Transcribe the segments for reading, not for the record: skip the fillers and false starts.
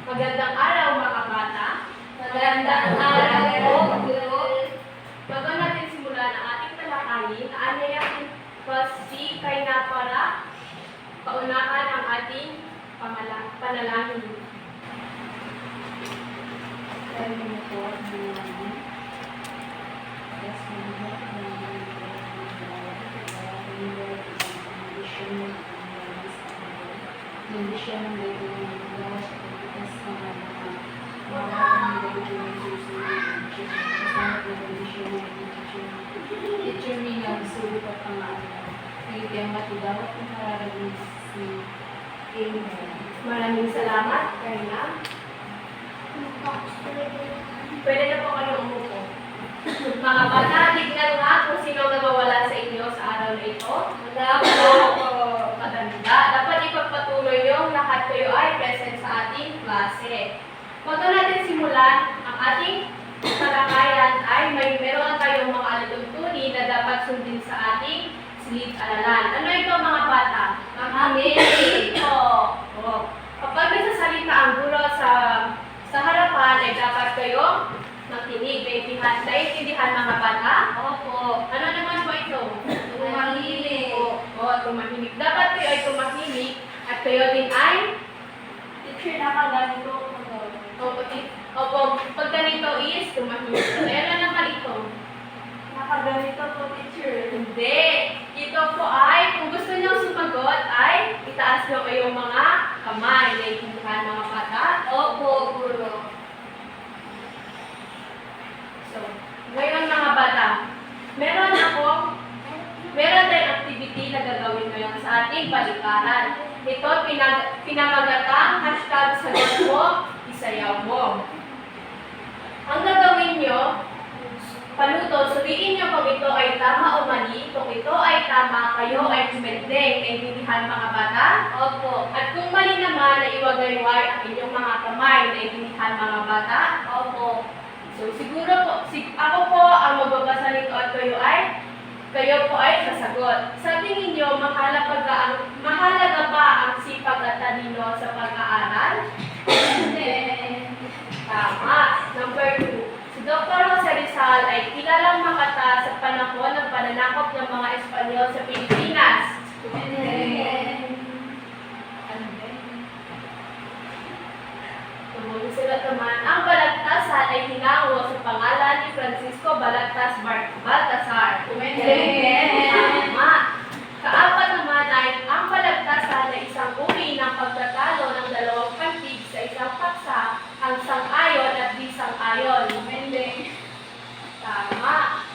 Magandang araw mga bata. Magandang araw po, guro. Bago natin simulan ang ating talakayin, aanyayakin si kay na para paunahan ang ating panalangin. Bendisyon ng Diyos sa pagkakas ng determine ang sulit at pangalan. Ngayon ang matudawat ng kararagin si Amen. Maraming salamat, Karina. Pwede na po kayong umupo. Mga bata, tignan nga kung sino nagawala sa inyo sa araw na ito. Maganda. Dapat ipagpatuloy yung lahat kayo ay present sa ating klase. Bago natin simulan ang ating talakayan ay meron tayong mga alituntunin na dapat sundin sa ating silid-aralan. Ano ito mga bata? Ito. Kapag nagsasalita ang guro sa harapan ay dapat kayo makinig. Naiintindihan mga bata? Opo. Ano naman po ito? Tumahimik. Tumahimik. Dapat kayo ay tumahimik at kayo din ay Teacher, nakaganito ko. Opo, pag ganito is tumahimik. Ano naman ito? Nakaganito po, teacher. Hindi. Ito po ay, kung gusto nyo sumagot ay itaas nyo kayong mga kamay. Naiintindihan mga bata? Opo, guro. So, ngayon mga bata, meron tayong activity na gagawin ngayon sa ating palikaran. Ito, pinamagatang hashtag sagot mo, isayaw mo. Ang gagawin nyo, panuto, suriin nyo kung ito ay tama o mali. Kung ito ay tama, kayo ay kumendeng. Naiintindihan mga bata? Opo. At kung mali naman, na iwagayway ang inyong mga kamay. Naiintindihan mga bata? Opo. So, siguro po, ako po ang magbabasa nito at kayo po ay sasagot. Sa tingin niyo, mahalaga ba ang sipag at talino sa pag-aaral? Tama. Number 2. Si Dr. Jose Rizal ay kilalang makata sa panahon ng pananakop ng mga Espanyol sa Pilipinas. Tumuloy sila naman. Ang balagtasan ay hinango sa pangalan ni Francisco Balagtas Baltasar. Tama. Kaapat naman ay ang balagtasan ay isang uri ng pagtatalo ng dalawang pantig sa isang paksa, ang sang-ayon at di sang-ayon. Tama.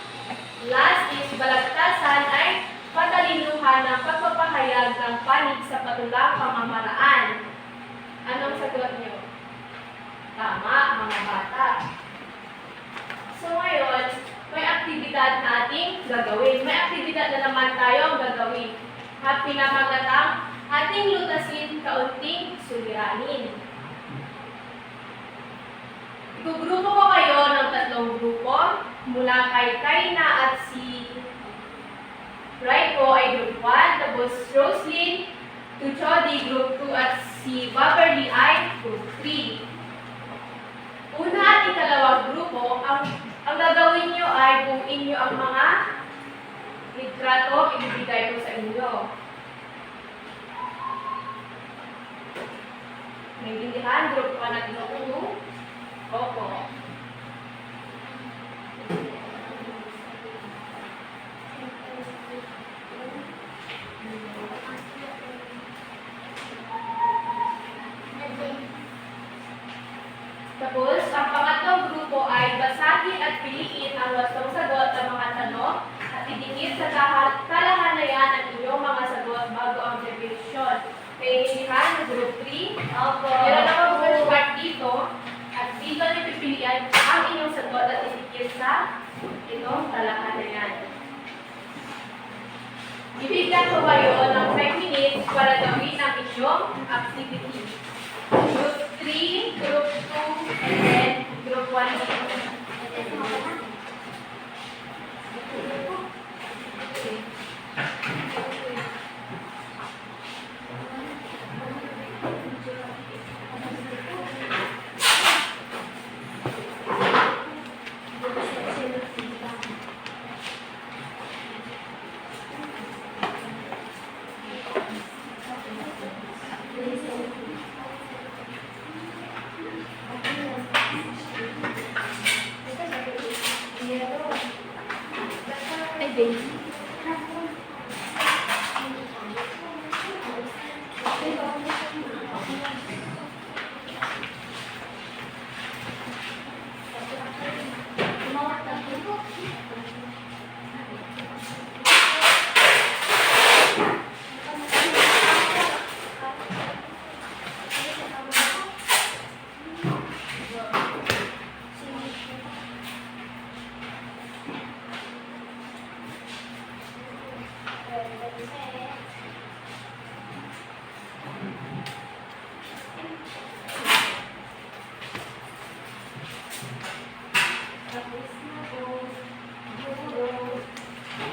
Last is balagtasan ay patalinuhan ng pagpapahayag ng panig sa patulang pamamaraan. Anong sagot niyo? Tama, mga bata. So ngayon, may aktibidad na ating gagawin. May aktibidad na naman tayong gagawin. At pinamagatang ating lutasin, kaunting suliranin. Igugrupo ko kayo ng 3 grupo. Mula kay Kaina at si Raiko ay group 1, tapos Roslyn, Tuchodi group 2 at si Beverly ay group 3. Una at ikalawang grupo, ang gagawin nyo ay buuin nyo ang mga litrato ibibigay ko sa inyo. Naiintindihan? Group 1 at group 2? Opo. Tapos, ang pangatlong grupo ay basahin at piliin ang wastong sagot ng mga tanong at idikit sa kalahanayan ang inyong mga sagot bago ang revision. Naiintindihan ng group 3? Opo. Meron ako first part dito at dito niyo pipilian ang inyong sagot at idikit sa itong kalahanayan. Bibigyan ko kayo ng 5 minutes para gawin ang inyong activity. Group 3, Group 2, and then Group 1.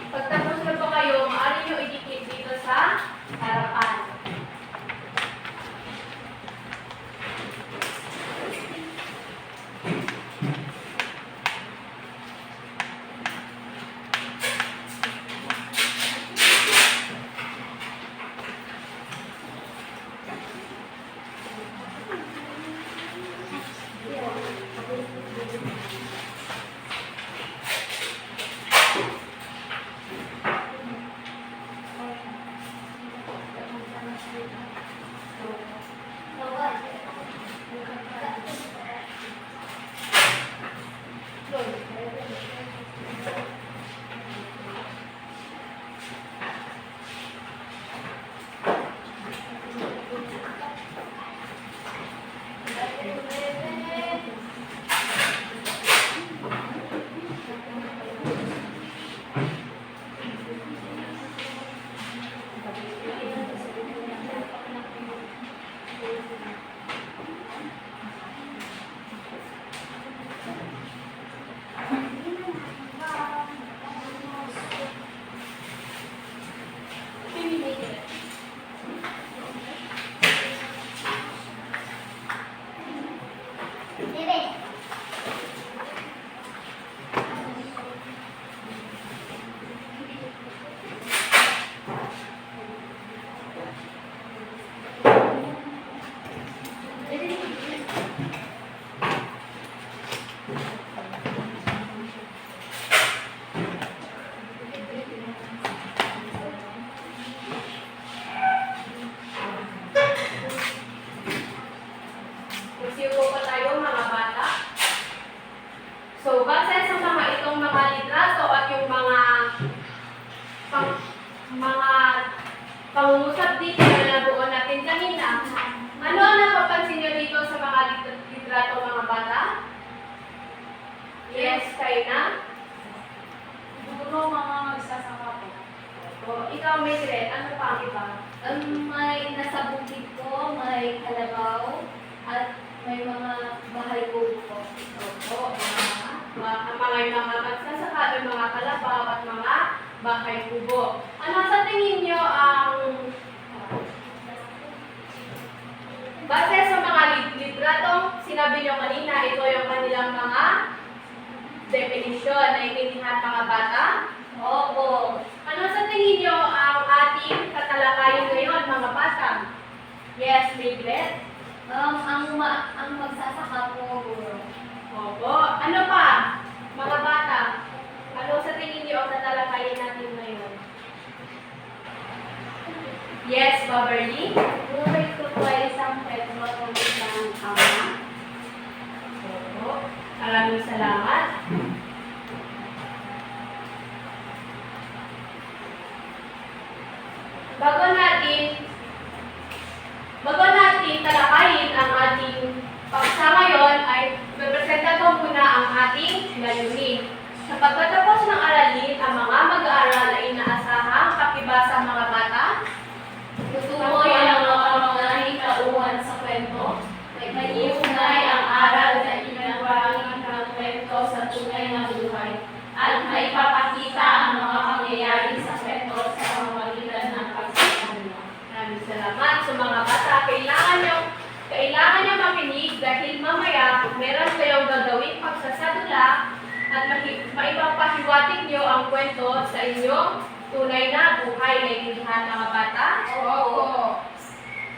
Pagtapos na po kayo, maaari nyo idikit dito sa harapan. Magsiupo pa tayo mga bata. So, base sa mga itong mga litrato at yung mga pangungusap dito na nabuo natin kanina, ano ang napapansin nyo dito sa mga litrato mga bata? Yes, kayo na? Siguro mga magsasaka po. O, ikaw, Mayret, ano pa ang iba? May nasa bukid po, may kalabaw, at may mga bahay kubo po. Opo, mga magsasaka, may mga kalabaw at mga bahay kubo. Ano sa tingin nyo ang base sa mga litratong sinabi nyo kanina, ito yung kanilang mga definisyon. Naiintindihan mga bata? Opo. Ano sa tingin nyo ang ating tatalakayin ngayon mga bata? Yes, Mayret? Ang magsasaka po, guro. Opo. Ano pa? Mga bata, ano sa tingin niyo ang tatalakayin natin ngayon? Yes, Beverly? Guro, ito po ay isang pwede matulog ng ama. Opo. Maraming salamat. Bago natin talakayin ang ating paksa ngayon, ay representa ko muna ang ating layunin. Sa pagkatapos ng aralin, ang mga mag-aaral ay inaasahang pakibasa mga bata. Tutukoy ang mga pangunahing kauhan sa kwento. May maiunay ang aral sa itinagawang ng kwento sa tunay na buhay. At may papakita ang mga pangyayari sa kwento sa pamamagitan ng pagsasabi. Maraming salamat. So mga bata, kailangan nyo makinig dahil mamaya meron kayong gagawing pagsasadula at maipapahiwatig nyo ang kwento sa inyong tunay na buhay. Naiintindihan mga bata? Oo.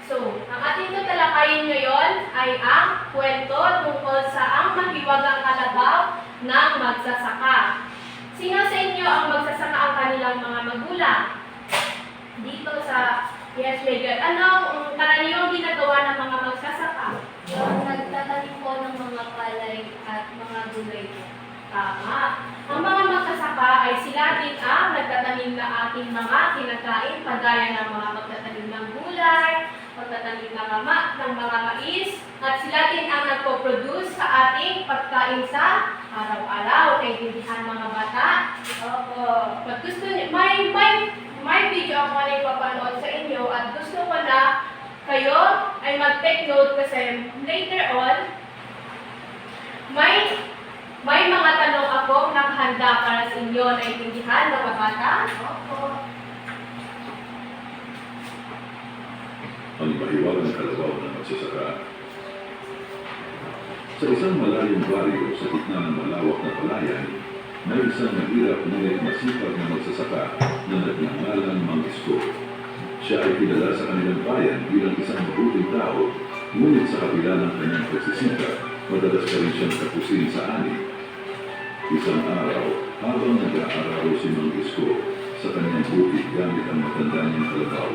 So, ang ating tatalakayin ngayon ay ang kwento tungkol sa ang mahiwagang kalabaw ng magsasaka. Sino sa inyo ang magsasaka ang kanilang mga magulang? Dito sa yes, Major. Anong karaniwang ginagawa ng mga magsasaka? Yung nagtatanim po ng mga palay at mga gulay po. Tama. Ang mga magsasaka ay sila din ang nagtatanim ng ating mga kinakain, kagaya ng mga magtatanim ng gulay, magtatanim ng mga mais, at sila din ang nagpo-produce sa ating pagkain sa araw-araw. Naiintindihan mga bata? Opo. Pag gusto niyo, may video ako na ipapanood sa inyo at gusto ko na kayo ay mag-take note kasi later on, may mga tanong ako nakahanda para sa inyo. Naiintindihan mga bata? Opo. Ang mahiwagang kalabaw ng magsasaka. Sa isang malayong baryo sa gitna ng malawak na palayan, may isang mahirap ngunit masipag na magsasaka na nagngangalang Mang Isko. Siya ay kilala sa kanilang bayan bilang isang mabuting tao, ngunit sa kabila ng kanyang pagsisikap, madalas pa rin siyang kapusin sa ani. Isang araw, habang nag-aaraw si Mang Isko sa kanyang bukid gamit ang matanda niyang kalabaw,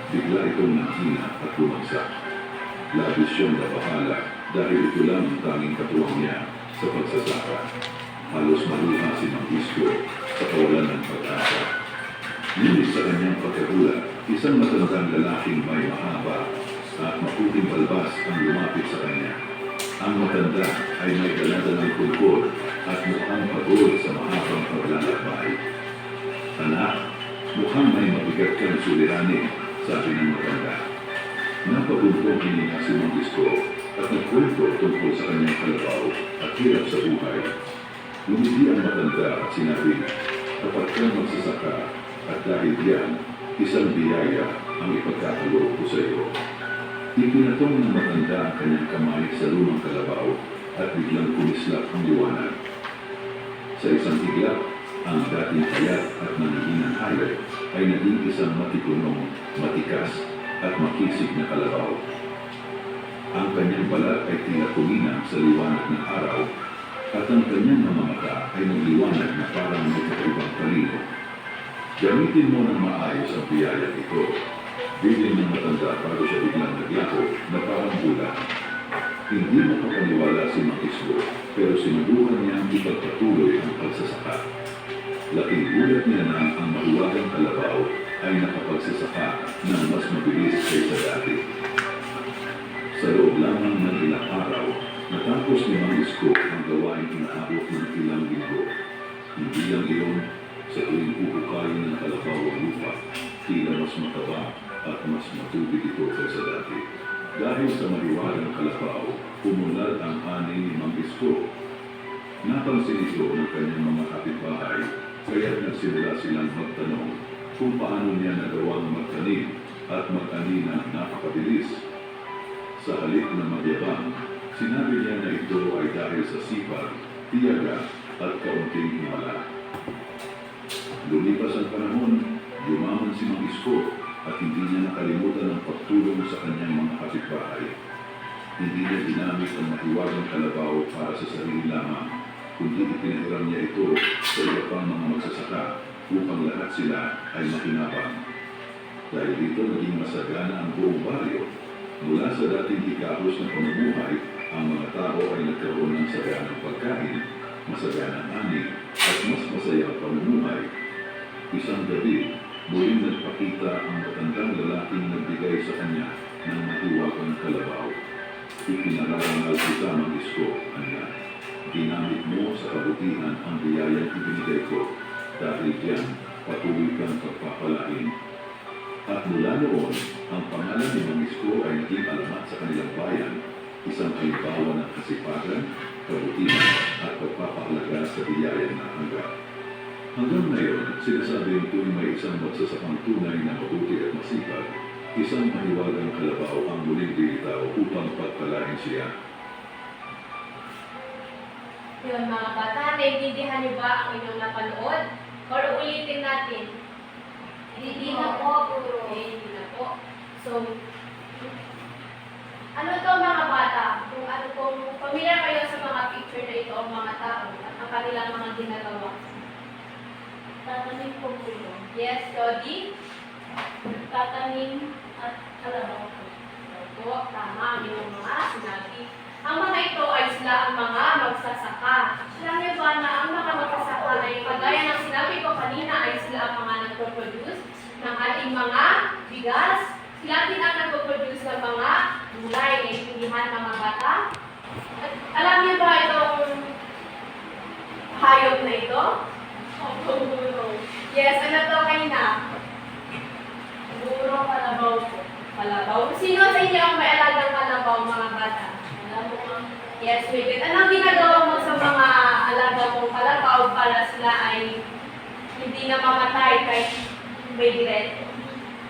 bigla itong nanghina at bumagsak. Labis siyang nabahala dahil ito lang ang tanging katuwang niya sa pagsasaka. Halos maluha si Mang Isko sa kawalan ng pag-asa. Ngunit sa kanyang pagkagulat, isang matandang lalaking may mahaba at maputing balbas ang lumapit sa kanya. Ang matanda ay may daladalang kulkod at mukhang pagod sa mahabang paglalakbay. Anak, mukhang may mabigat kang suliranin, sabi ng matanda. Napabuntong hininga si Mang Isko at nagkwento tungkol sa kanyang kalabaw at hirap sa buhay. Lumiti ang matanda at sinabi, kapag kang magsasaka at dahil diyan, isang biyaya ang ipagkakaloob ko sa iyo. Ipinatong ng matanda ang kanyang kamay sa lumang kalabaw at biglang kumislap ang liwanag. Sa isang iglap, ang dating payat at nangihinang hayop ay naging isang matipunong, matikas at makisig na kalabaw. Ang kanyang balat ay tila kuminang sa liwanag ng araw at ang kanyang mga mata ay nagliwanag na parang may kakaibang talino. Gamitin mo ng maayos ang biyaya ito. Bigyan ng matanda bago siya biglang naglako na parang bulan. Hindi makapaniwala si Mang Isko pero sinubukan niya ang ipagpatuloy ang pagsasaka. Laking gulat niya na ang mahiwagang kalabaw ay nakapagsasaka ng mas mabilis kaysa dati. Sa loob lamang ng ilang araw, natapos ni Mang Isko ang gawain inaabot ng ilang linggo. Hindi lang iyon, sa tuwing pupukayin ng kalabaw ang lupa, tila mas mataba at mas matubig ito kaysa dati. Dahil sa mahiwagang kalabaw, umunlad ang ani ni Mang Isko. Napansin ito ng kanyang mga kapitbahay, kaya't nagsimula silang magtanong kung paano niya nagawang magtanim at mag-ani na napakabilis. Sa halip na magyabang, sinabi niya na ito ay dahil sa sipag, tiyaga at kaunting himala. Lumipas ang panahon, yumaman si Mang Isko at hindi niya nakalimutan ang pagtulong sa kanyang mga kapitbahay. Hindi niya ginamit ang mahiwagang kalabaw para sa sarili lamang, kundi ipinahiram niya ito sa iba pang mga magsasaka upang lahat sila ay makinabang. Dahil dito naging masagana ang buong baryo. Mula sa dating hikahos na pamumuhay, ang mga tao ay nagkaroon ng saganang pagkain, masaganang ani, at mas masayang pamumuhay. Isang gabi, muling nagpakita ang matandang lalaking nagbigay sa kanya ng mahiwagang kalabaw. Ikinararangal kita, Mang Isko, anak. Ginamit mo sa kabutihan ang biyayang ibinigay ko, dahil diyan patuloy kang pagpapalain. At mula noon, ang pangalan ni Mang Isko ay naging alamat sa kanilang bayan, isang halimbawa ng kasipagan, kabutihan at pagpapahalaga sa biyayang natanggap. Hanggang ngayon, sinasabi tuwing may isang magsasakang tunay na mabuti at masipag, isang mahiwagang kalabaw ang muling dilitaw upang pagpalain siya. Yun mga bata, naiintindihan niyo ba ang inyong napanood? Or ulitin natin? Hindi na po, puro. Okay, hindi na po. So, ano to mga bata? Kung pamilya kayo sa mga picture na ito ang mga tao at ang kanilang mga ginagawa. Nagtatanim po po yun. Yes, Lodi? Nagtatanim at kalabaw po. Opo, tama ang inyong mga sinabi. Ang mga ito ay sila ang mga magsasaka. Alam niyo ba na ang mga magsasaka ay kagaya ng sinabi ko kanina ay sila ang mga nagpo-produce ng ating mga bigas. Sila din ang nagpo-produce ng mga gulay. Naiintindihan mga bata? At alam niyo ba itong hayop na ito? Yes, ano to kayo na? Siguro kalabaw po. Kalabaw. Sino sa inyo ang may alagang kalabaw, mga bata? Alam mo ang Yes, Miguel. Anong ginagawa mo sa mga alaga mong kalabaw para sila ay hindi na mamatay kahit may direct?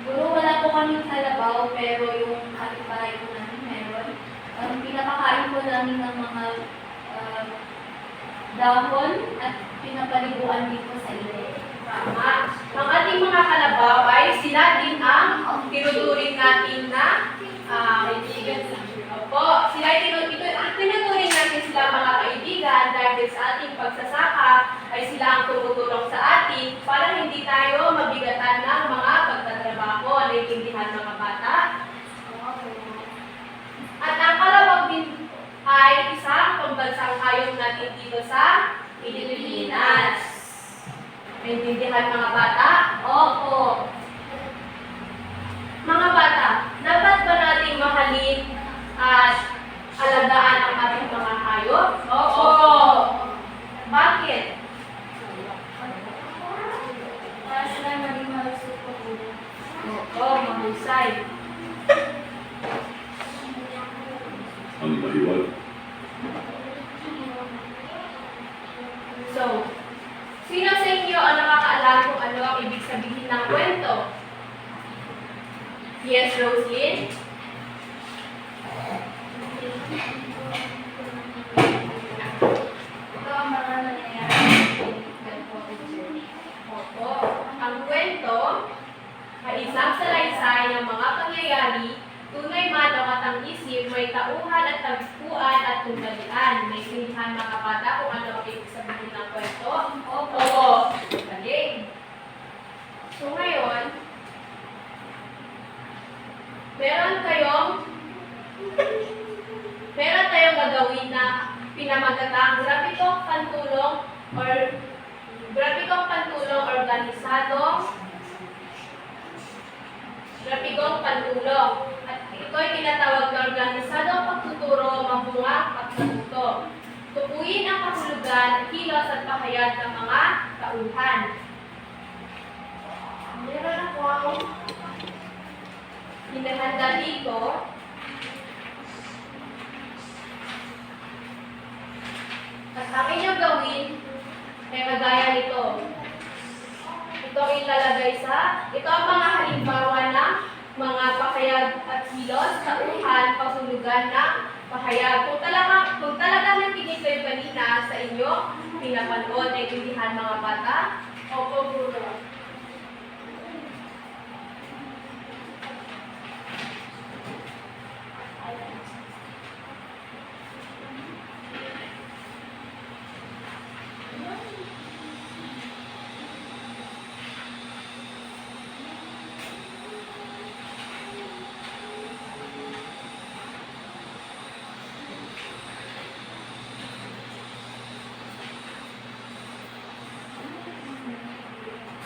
Puro wala po kaming kalabaw, pero yung kapitbahay ko namin meron. Pinapakain ko namin ng mga dahon at pinapaliguan din ko sa ilog. Tama. Ang ating mga kalabaw ay sila din ang tinuturing natin na kaibigan. Opo, sila ay tinuturing natin sila mga kaibigan dahil sa ating pagsasaka ay sila ang tumutulong sa atin para hindi tayo mabigatan ng mga pagtatrabaho. Naiintindihan mga bata? At ang kalawag din ay isang pambansang hayop natin dito sa Pilipinas. Naiintindihan mga bata? Opo. Mga bata, dapat ba nating mahalin at alagaan ang ating mga hayop? Opo. Bakit? Para sila maging malusog po po. Oo, mahusay. Ang mahiwal. So, sino sa inyo ang nakakaalam kung ano ang ibig sabihin ng kwento? Yes, Roslyn? Ito ang mga nangyayari. Opo. Ang kwento ay isang salaysay ng mga pangyayari, tunay man o matang isip, may tauhan at tagpuan at tunggalian. May sindihan mga bata kung ano ang ibig sabihin ng kwento? Opo. Galing. So ngayon, meron tayong gagawin na pinamagatang grabikong pantulong at ito ay tinatawag na organisadong pagtuturo, mabungang pagkatuto. Tukuyin ang kahulugan, kilos at pahayag ng mga tauhan. Meron akong hinahanda dito. At ang inyong gawin ay kagaya nito. Ito ang ilalagay ito ang mga halimbawa ng mga pahayag at kilos, tauhan, kahulugan ng pahayag. Kung talagang nakikinig kayo kanina sa inyo, pinapanood, naiintindihan mga bata. Opo, guro.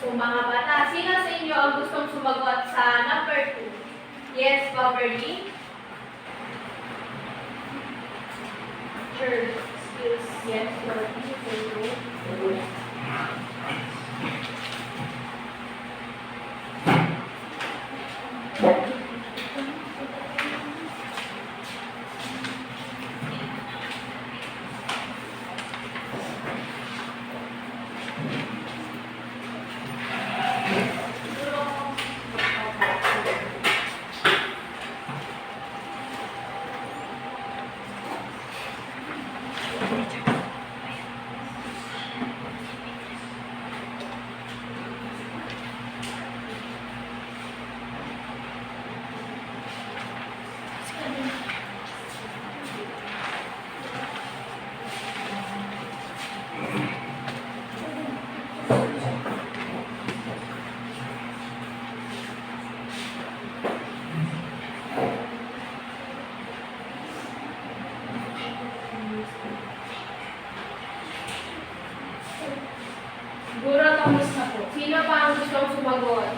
So mga bata, sino sa inyo ang gustong sumagot sa number 2? Yes, Beverly? Sure. Excuse. Yes, Beverly. gustong sumagot?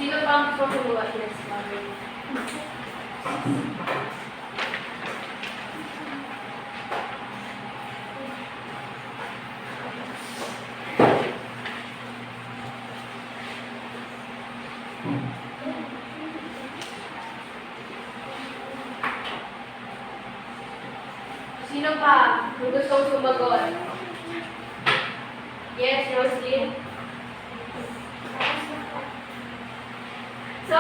Sino pa ang gusto sumagot? Yes, Mary. Sino pa ang gustong sumagot? Yes, Roslyn. So,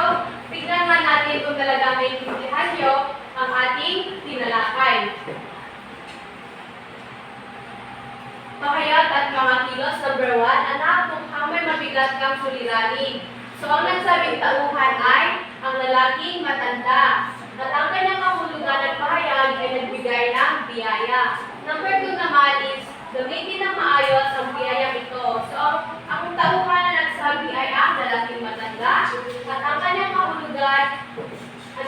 tignan nga natin kung talaga may intindihan nyo ang ating tinalakay. Pakayat at mga kilos, number 1, anak, mukhang may mabigat kang suliranin. So, ang nagsabing tauhan ay ang lalaking matanda. At ang kanyang kahulugan at pahayag ay nagbigay ng biyaya. Number 2 naman is, gamitin ng maayos ang biyayang ito. So, ang tauhan na nagsabi ay ang lalaking matanda. At ang kanyang kahulugan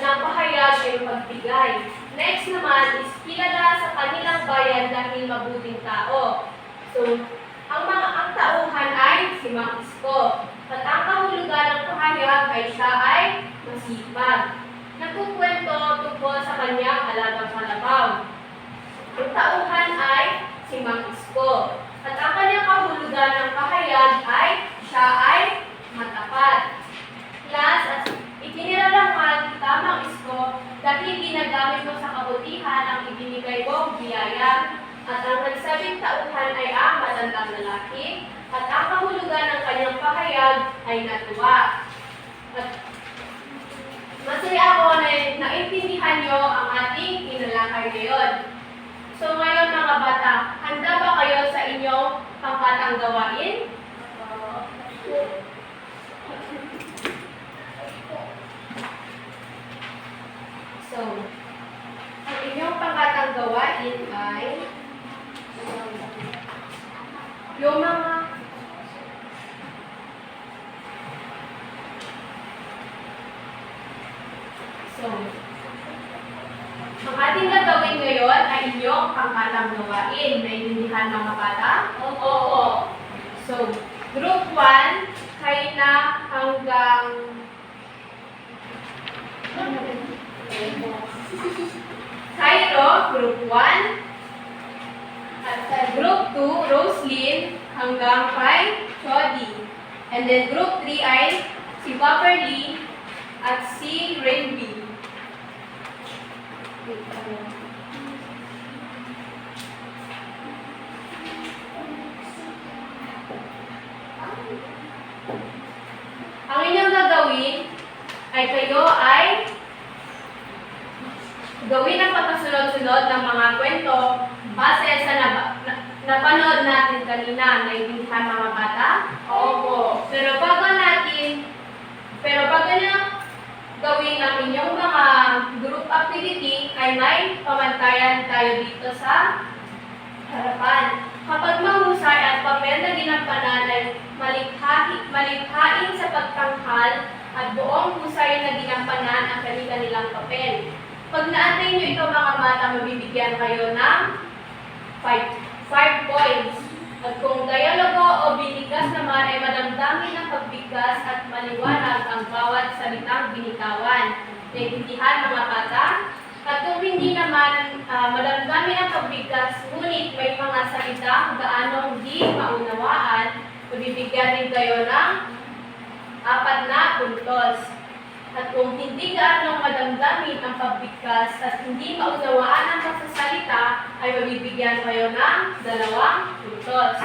ng pahayag ay pagbigay. Next naman is, kilala sa kanilang bayan dahil mabuting tao. So, ang tauhan ay si Mang Isko. At ang kahulugan ng pahayag ay siya ay masipag. Nagkukwento tungkol sa kanyang alagang kalabaw. Ang tauhan ay si Mang Isko. At ang kanyang kahulugan ng pahayag ay siya ay matapat. Last, at itinirarangan kita, Mang Isko, dahil ginagamit mo sa kabutihan ang ibinigay mong biyaya. At ang nagsabing tauhan ay ang matandang lalaki. At ang kahulugan ng kanyang pahayag ay natuwa. At masaya ako na naintindihan nyo ang ating tinalakay ngayon. So ngayon mga bata, handa ba kayo sa inyong pangkatang gawain? So, ang inyong pangkatang gawain ay yung mga So, ang ating gagawin ngayon ay inyong pangkatang gawain. Naiintindihan mga bata? Oo. So, group 1, kayo na hanggang Cairo, group 1. At sa group 2, Roslyn hanggang kay Chody. And then group 3 ay si Waverly at si Rainby. Ang inyong gagawin ay kayo ay gawin ang pagkasunod-sunod ng mga kwento base sa napanood natin kanina. Naiintindihan mga bata? Opo. Pero bago nyo gawin ang inyong mga group activity, ay may pamantayan tayo dito sa harapan. Kapag mahusay at papel na ginampanan ay malikhain sa pagtangkal at buong husay na ginampanan ang kanilang papel. Pag naantay nyo ito mga bata, mabibigyan kayo ng 5 points. At kung dialogo o binigas naman ay madamdamin ang pagbigkas at maliwanag ang bawat salitang binitawan. Naiintindihan mga bata? At kung hindi naman madamdamin ang pagbigkas, ngunit may mga salita gaanong di maunawaan, mabibigyan din kayo ng 4 na puntos. At kung hindi gaanong madamdamin ang pagbigkas at hindi maunawaan ang kasasalita, ay mabibigyan kayo ng 2 puntos.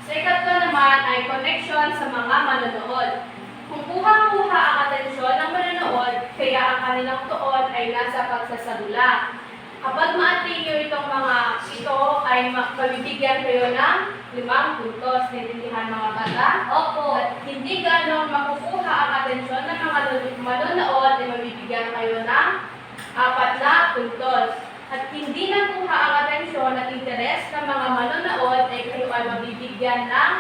Sa ikatlo naman ay connection sa mga manonood. Kung kuha-kuha ang atensyon ng manonood, kaya ang kanilang tuon ay nasa pagsasabula. Kapag ma-attain nyo itong mga ito, ay mabibigyan kayo ng 5 puntos. Naintindihan mga bata? Opo. At hindi gano'ng makukuha ang atensyon ng mga manonood, ay mabibigyan kayo ng 4 na puntos. At hindi nakuha ang atensyon at interes ng mga manonood, ay kayo ay mabibigyan ng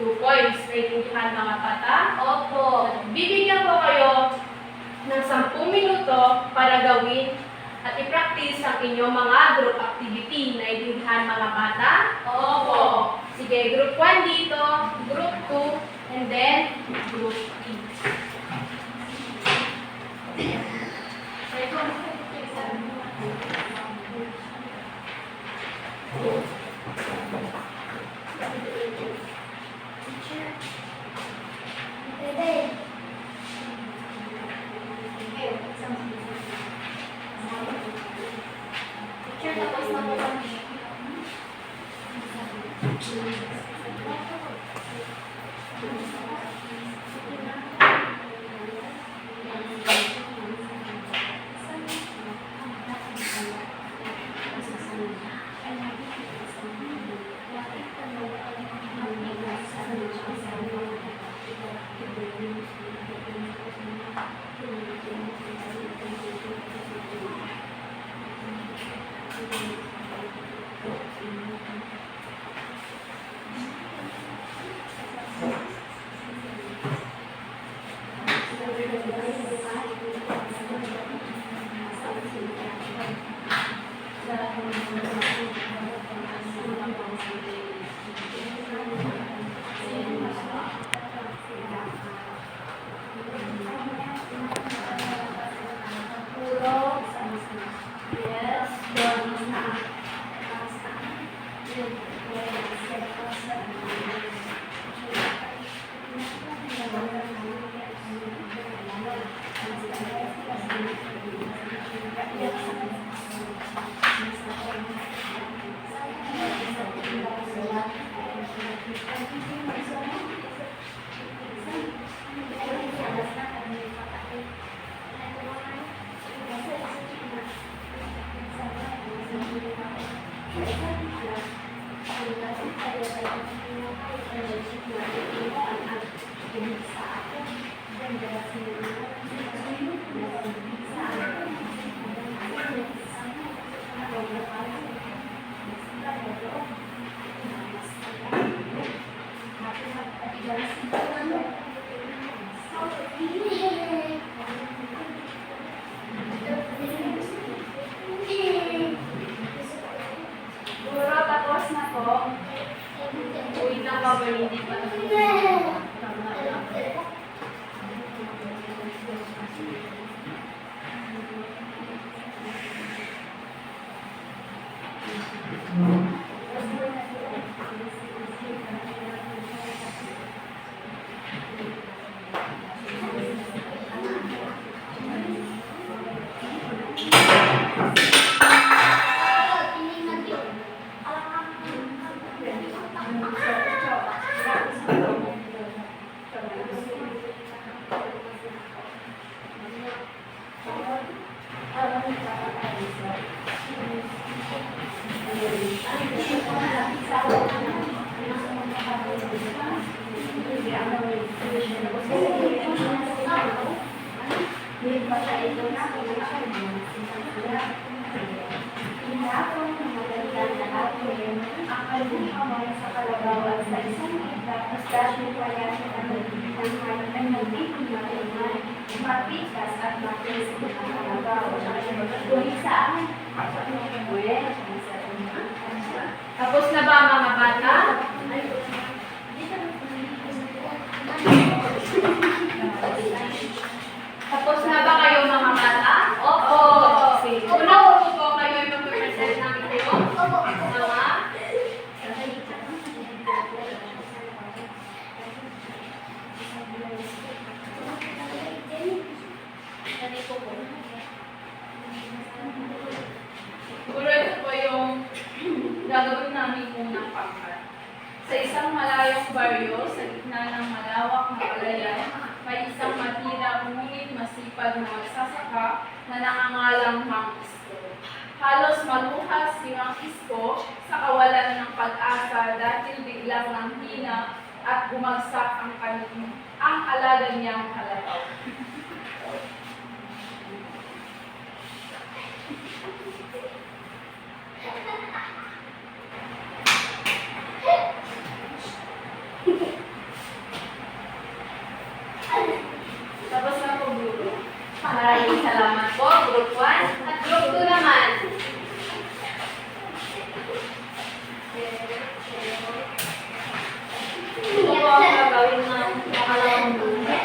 2 points. Naintindihan mga bata? Opo. Bibigyan ko kayo ng 10 minuto para gawin at i-practice ang inyong mga group activity. Naintindihan mga bata? Opo. Sige, group 1 dito, group 2, and then group 3. Teacher, tapos na po kami. Siguro tapos na po. Uwi lang pa ba hindi pa Tapos na ba mga bata? Tapos na ba kayo mga bata? Opo. Sige. Unang po kayo ay mag-present namin kayo. Mga siguro ito po yung gagawin namin unang pangkat. Sa isang malayong baryo, sa gitna ng malawak na palayan, may isang matira ngunit masipag na magsasaka na nangangalang Mang Isko. Halos maluhas si Mang Isko sa kawalan ng pag-asa dahil biglang nanghina at bumagsak ang alaga niyang kalabaw. Tapos na po, Guru. Maraming salamat po, Group 1. At Group 2 naman. Ito po ang gagawin ng nakalawang lume.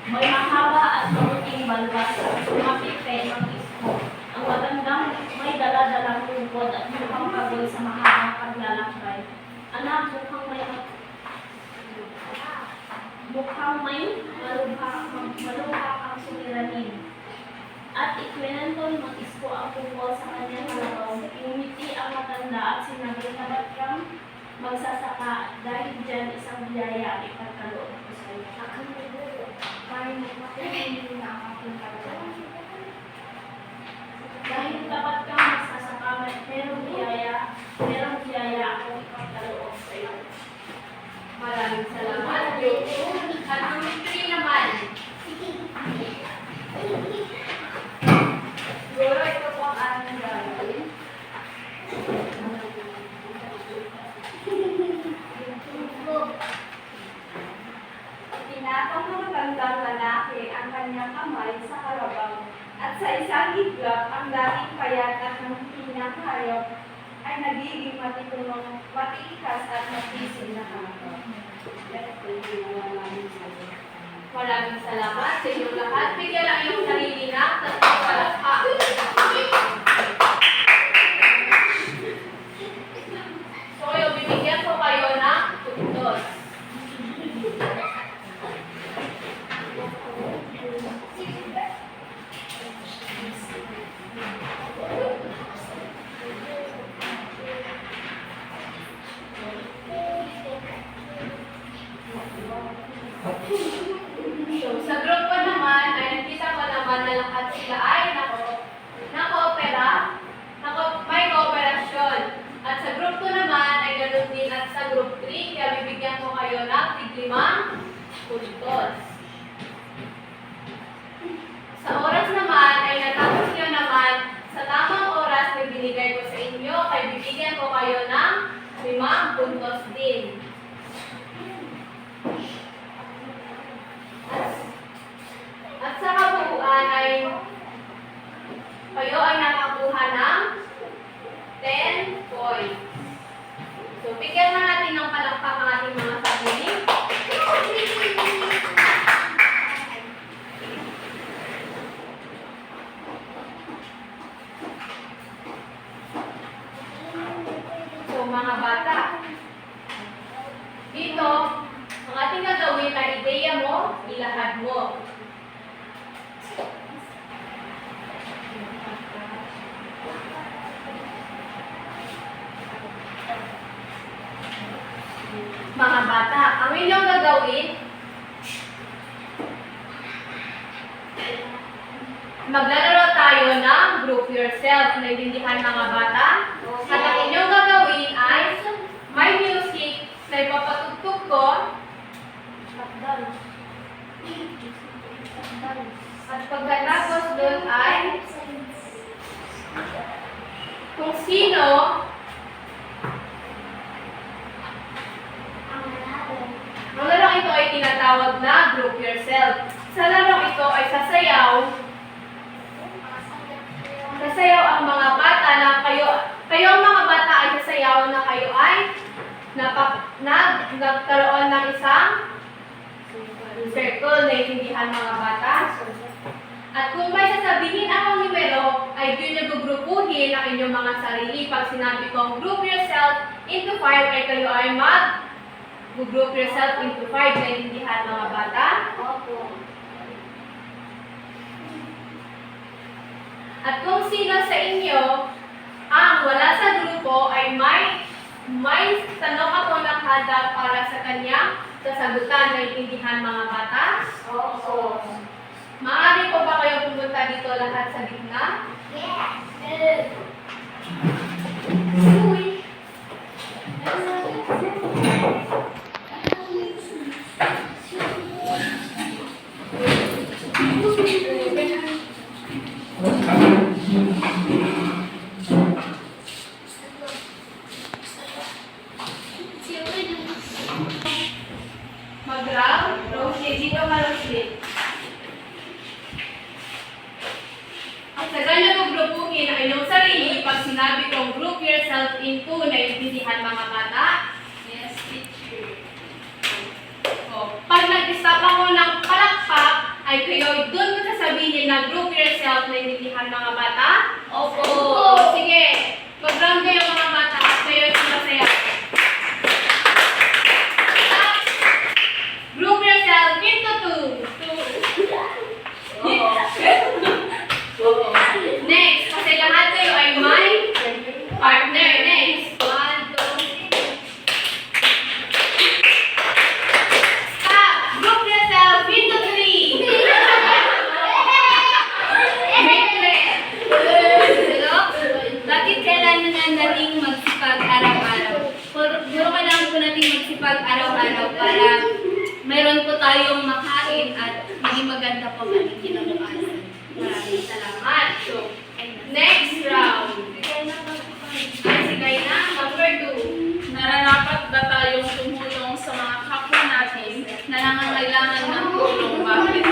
May mahaba at mabuting balbas. Sumapipe ng isko. Ang magandang may dala-dalang tungkod at mukhang pagod sa mahabang paglalakbay. Anak, mukhang may maluha ang suliranin. At ikwento ng isko ang tungkol sa kanyang kalabaw. Ngumiti ang matanda at sinabi na ba't kang magsasaka dahil dyan isang biyaya ang ipagkaloob ko sa iyo. Dahil makinig na ang aking kalabaw. Dahil dapat kang magsasaka, merong biyaya akong ipagkaloob sa iyo. Maraming salamat, Group 2. At Group 3 naman. Siguro ito po ang aming gagawin. Tinatong ng matandang lalaki ang kanyang kamay sa kalabaw at sa isang iglap ang dating payatat ng hinang hayop ay nagiging matiikas at matisig na kalabaw. Ito po yung ginawa namin sa iyo. Maraming salamat sa inyong lahat. Bigyan lang yung sarili na tatlong palakpak. So, bibigyan ko kayo ng puntos. So, sa group ko naman, ay nakita ko naman na lahat sila ay may kooperasyon. At sa group ko naman, ay ganoon din at sa group 3, kaya bibigyan ko kayo ng tig-5 puntos. Sa oras naman, ay natapos nyo naman sa tamang oras na binigay ko sa inyo, kaya bibigyan ko kayo ng 5 puntos din. At sa kabuuan ay kayo ay nakakuha ng 10 points. So, bigyan na natin ng palakpak ang ating mga sarili. So, mga bata, dito, ang ating gagawin ay ideya mo, ilahad mo. Mga bata, ang inyong gagawin, maglalaro tayo ng group yourself. Naiintindihan mga bata? At ang inyong gagawin ay may music na ipapatugtog ko. At pagkatapos doon ay kung sino ang larong ito ay tinatawag na group yourself. Sa larong ito ay sasayaw ang mga bata na kayo ang mga bata ay sasayaw na kayo ay nagkaroon ng isang circle, naiintindihan mga bata. At kung may sasabihin akong numero, ay doon nyo gugrupuhin ang inyong mga sarili. Pag sinabi kong group yourself into 5, ay kayo ay group yourself into 5, naiintindihan mga bata. At kung sino sa inyo ang wala sa grupo ay may tanong ako nakahanda para sa kanyang sasagutan, naiintindihan mga bata? Oo. Maaari po ba kayo pumunta dito lahat sa gitna? Yes. Mag-round. Rosie, dito ka, Rosie. Ang tagal na magrupukin ang inyong sarili pag sinabi kong group yourself into naiintindihan mga bata. Yes, teacher. Pag nag-stop ako ng palakpak, ay kayo doon mo sasabihin na group yourself naiintindihan mga bata? Opo. Sige, mag-round kayo mga bata at kayo ay masaya. Group yourself into two. Next, kasi lahat kayo ay may partner. Next, 1, 2, 3. Stop! Group yourself into 3. Hello? Bakit kailangan na nating magsipag araw-araw? Puro kailangan po nating magsipag araw-araw para mayroon po tayong makain at maging maganda po ang ating kinabukasan. Maraming salamat. So, next round. Ay, sige na. Number 2. Nararapat ba tayong tumulong sa mga kapwa natin na nangangailangan ng tulong? Bakit?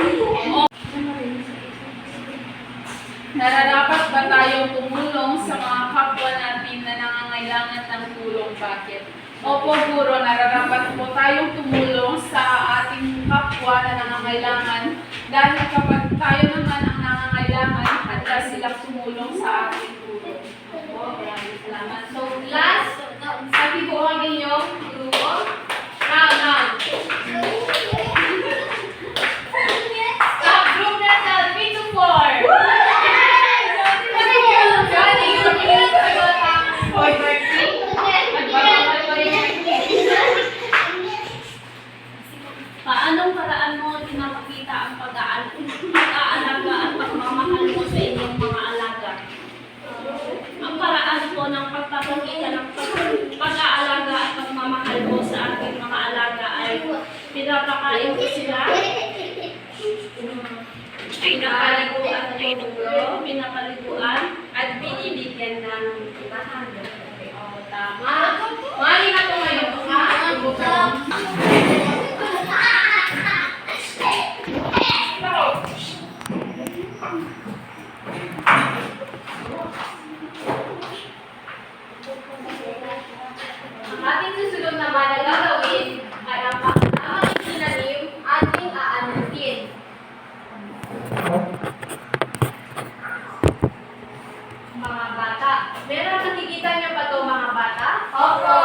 Nararapat ba tayong tumulong sa mga kapwa natin na nangangailangan ng tulong? Bakit? Opo, Guro, nararapat po tayong tumulong sa ating kapwa na nangangailangan dahil kapag tayo naman ang nangangailangan, handa silang tumulong sa ating tulong. Maraming salamat. So, last, sabi ko ang inyong grupo. Round. Stop group yourself into 4. Johnny, yung sagot ang boy birthday. Magbabawal ko rin yung Paanong paraan mo pinapakita ang pag-aalaga at pagmamahal mo sa inyong mga alaga? Ang paraan po ng pagpapakita ng pag-aalaga at pagmamahal mo sa aking mga alaga ay pinapakain ko sila, pinapaliguan, At binibigyan ng ibahan. tama. Mali na ito ngayon. Ang ating susunod naman na gagawin ay ang pagkakamang sinalim ating aanutin. Mga bata, meron nakikita niyo ba ito mga bata? Opo.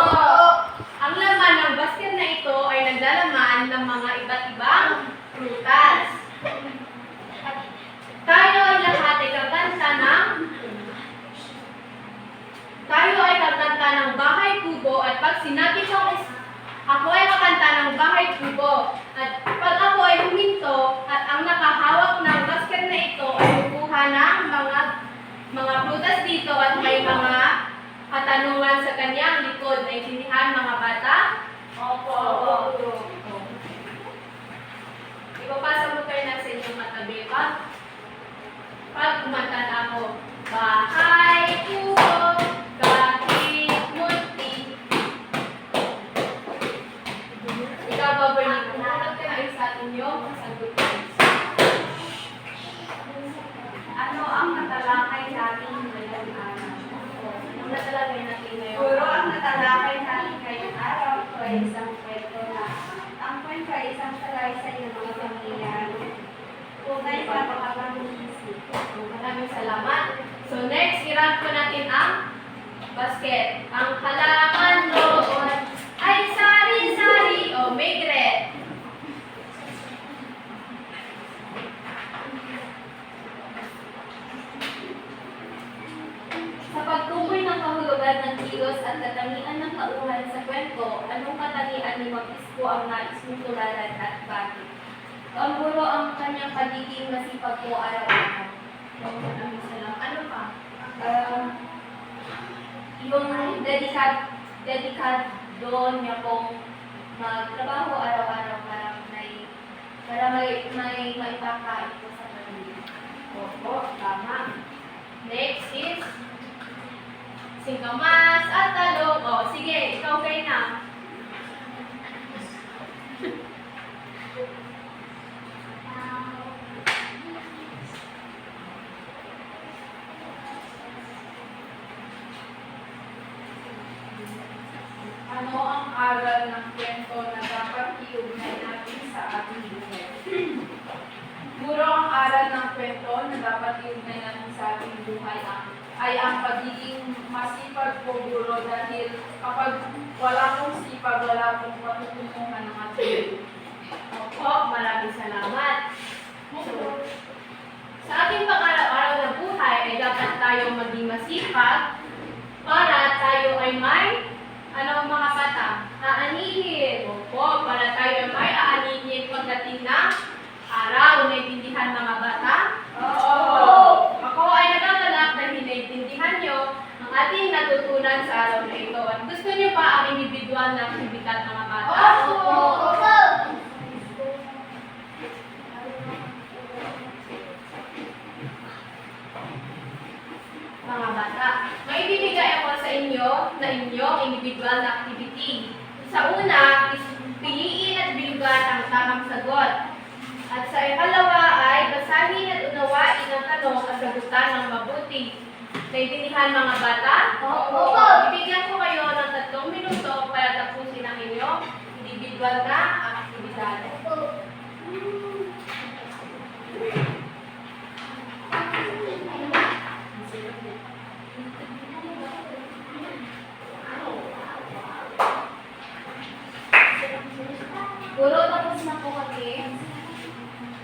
Ang laman ng basket na ito ay naglalaman ng mga iba't ibang prutas. Tayo ay lahat ay kakanta ng bahay kubo at pag sinabi ko ako ay kakanta ng bahay kubo at pag ako ay huminto at ang nakahawak ng basket na ito ay kukuha ng mga prutas dito at may mga katanungan sa kanyang likod. Naintindihan mga bata? Opo. Ipapasa mo kayo na sa inyong katabi pag kumanta na ako. Bahay kubo, kahit munti. Ikaw ba, Bernie? Kumunod ka na isa at inyong sagot. Ano ang natalakay natin ngayong araw? Ang natalagay natin ngayon. Puro ang natalakay natin ngayong araw ko ay isang kwento na ang kwento ay isang salaysay ng mga pangyayari. Tunay pa makapag-isip. Maraming salamat. So next, i-rank po natin ang basket. Ang halaman doon ay sari-sari o migret. Sa pagtukoy ng kahulugan ng kilos at katangian ng kauhan sa kwento, anong katangian ni Mapisco ang nais mong tularan at bakit? Ang Guro ang kanyang pagiging masipag po araw-araw. Maraming salamat. Ano pa? Yung dedikado niya pong magtrabaho araw-araw para may maipakain po sa pamilya. Opo, tama. singkamas at talong. O, sige, ikaw kayo na. Ano ang aral ng kwento na dapat iugnay natin sa ating buhay? Siguro ang aral ng kwento na dapat iugnay natin sa ating buhay ay ang pagiging masipag po guro dahil kapag wala pong sipag, wala pong matutunguhan ng ating Opo, maraming salamat. Sa ating pang-araw-araw na buhay ay dapat tayong maging masipag para tayo ay may mga bata? Aanihin. Opo, para tayo ay may aanihin pagdating ng araw. Naintindihan mga bata? Oo. Ako ay nagagalak dahil naintindihan nyo ang ating natutunan sa araw na ito. At gusto nyo pa ang individual na aktibidad mga bata? Mga bata, may ibibigay ako sa inyo na inyong individual na activity. Sa una, is piliin at bilugan ang tamang sagot. At sa ikalawa ay basahin at unawain ang tanong at sagutan ng mabuti. Naintindihan mga bata? Opo. Bibigyan ko kayo ng 3 minuto para tapusin ang inyong individual na aktibidad. Guro, tapos na po kami.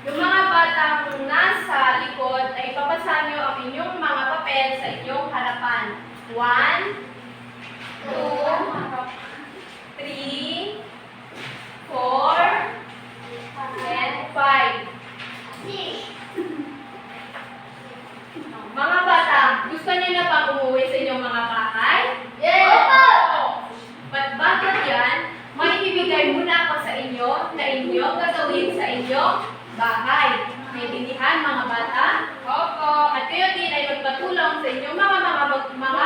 Yung mga batang nasa likod ay ipapasa nyo ang inyong mga papel sa inyong harapan. 1, 2, 3, 4, and 5. Mga bata, gusto niyo na bang umuwi sa inyong mga bahay? But bago yan, may ibibigay muna ako sa inyo na inyong gagawin sa inyong bahay. Naintindihan mga bata? Opo. At kayo din ay magpatulong sa inyong mga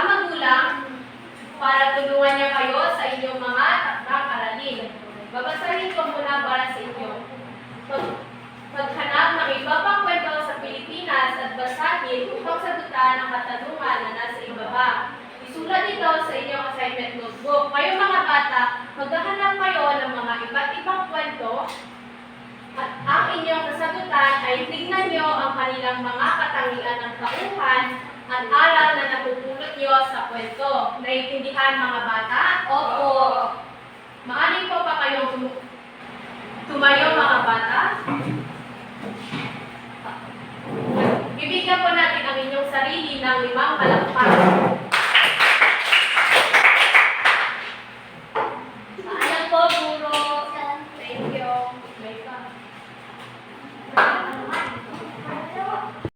magulang para tulungan niya kayo sa inyong mga takdang aralin. Babasahin ko muna para sa inyo. Paghanap ng iba pang kwento sa Pilipinas at basahin upang sagutan ang katanungan na nasa ibaba. Isulat ito sa inyong assignment notebook. Kayo mga bata, maghahanap kayo ng mga iba't ibang kwento at ang inyong kasagutan ay tignan nyo ang kanilang mga katangian ng tauhan at aral na natutulot nyo sa kwento. Naiintindihan mga bata? Opo. Maaari po pa kayong tumayo mga bata? Bibigyan po natin ang inyong sarili ng 5 palakpak.